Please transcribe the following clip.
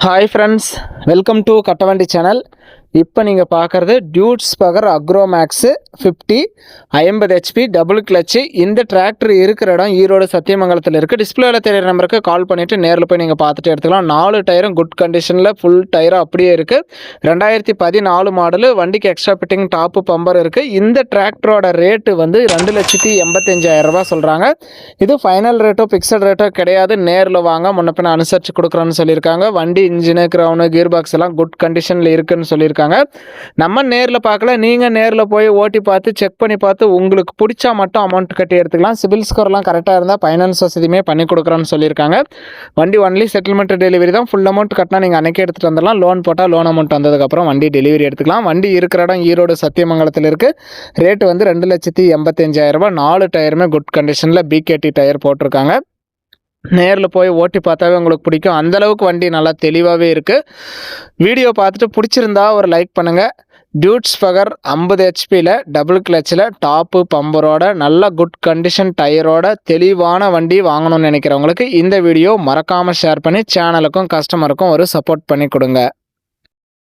Hi friends, welcome to Kattavandi channel. இப்போ நீங்கள் பார்க்குறது dudes power agro maths 50 50 HP double clutch. இந்த டிராக்டர் இருக்கிற இடம் ஈரோடு சத்தியமங்கலத்தில் இருக்குது. டிஸ்பிளேவில் தெரியிற நம்பருக்கு கால் பண்ணிவிட்டு நேரில் போய் நீங்கள் பார்த்துட்டு எடுத்துக்கலாம். 4 டயரும் குட் கண்டிஷனில் ஃபுல் டயரும் அப்படியே இருக்குது. 2014 மாடலு. வண்டிக்கு எக்ஸ்ட்ரா ஃபிட்டிங் டாப்பு பம்பர் இருக்குது. இந்த டிராக்டரோட ரேட்டு வந்து 2,85,000 சொல்கிறாங்க. இது ஃபைனல் ரேட்டோ ஃபிக்ஸட் ரேட்டோ கிடையாது. நேரில் வாங்க, முன்ன பின்ன அனுசரித்து கொடுக்குறோன்னு சொல்லியிருக்காங்க. வண்டி இன்ஜினு கிரவுனு கீர் பாக்ஸ் எல்லாம் குட் கண்டிஷனில் இருக்குதுன்னு சொல்லியிருக்காங்க. நம்ம நேரில் பார்க்கல, நீங்கள் நேரில் போய் ஓட்டி பார்த்து செக் பண்ணி பார்த்து உங்களுக்கு பிடிச்சா மட்டும் அமௌண்ட் கட்டி எடுத்துக்கலாம். சிபில் ஸ்கோர்லாம் கரெக்டாக இருந்தால் ஃபைனான்ஸ் வசதியுமே பண்ணி கொடுக்குறோன்னு சொல்லியிருக்காங்க. வண்டி ஒன்லி செட்டில்மெண்ட் டெலிவரி தான். ஃபுல் அமௌண்ட் கட்டினா நீங்கள் அன்றைக்கே எடுத்துகிட்டு வந்துடலாம். லோன் போட்டால் லோன் அமௌண்ட் வந்ததுக்கப்புறம் வண்டி டெலிவரி எடுத்துக்கலாம். வண்டி இருக்கிற இடம் ஈரோடு சத்தியமங்கலத்தில் இருக்குது. ரேட்டு வந்து 2,85,000. 4 டயருமே குட் கண்டிஷனில் பிகேடி டயர் போட்டிருக்காங்க. நேரில் போய் ஓட்டி பார்த்தாவே உங்களுக்கு பிடிக்கும். அந்தளவுக்கு வண்டி நல்லா தெளிவாகவே இருக்குது. வீடியோ பார்த்துட்டு பிடிச்சிருந்தா ஒரு லைக் பண்ணுங்கள். டியூட்ஸ் பவர் 50 ஹெச்பியில் டபுள் கிளச்சில் டாப்பு பம்பரோட நல்ல குட் கண்டிஷன் டயரோட தெளிவான வண்டி வாங்கணும்னு நினைக்கிறவங்களுக்கு இந்த வீடியோ மறக்காமல் ஷேர் பண்ணி சேனலுக்கும் கஸ்டமருக்கும் ஒரு சப்போர்ட் பண்ணி கொடுங்க.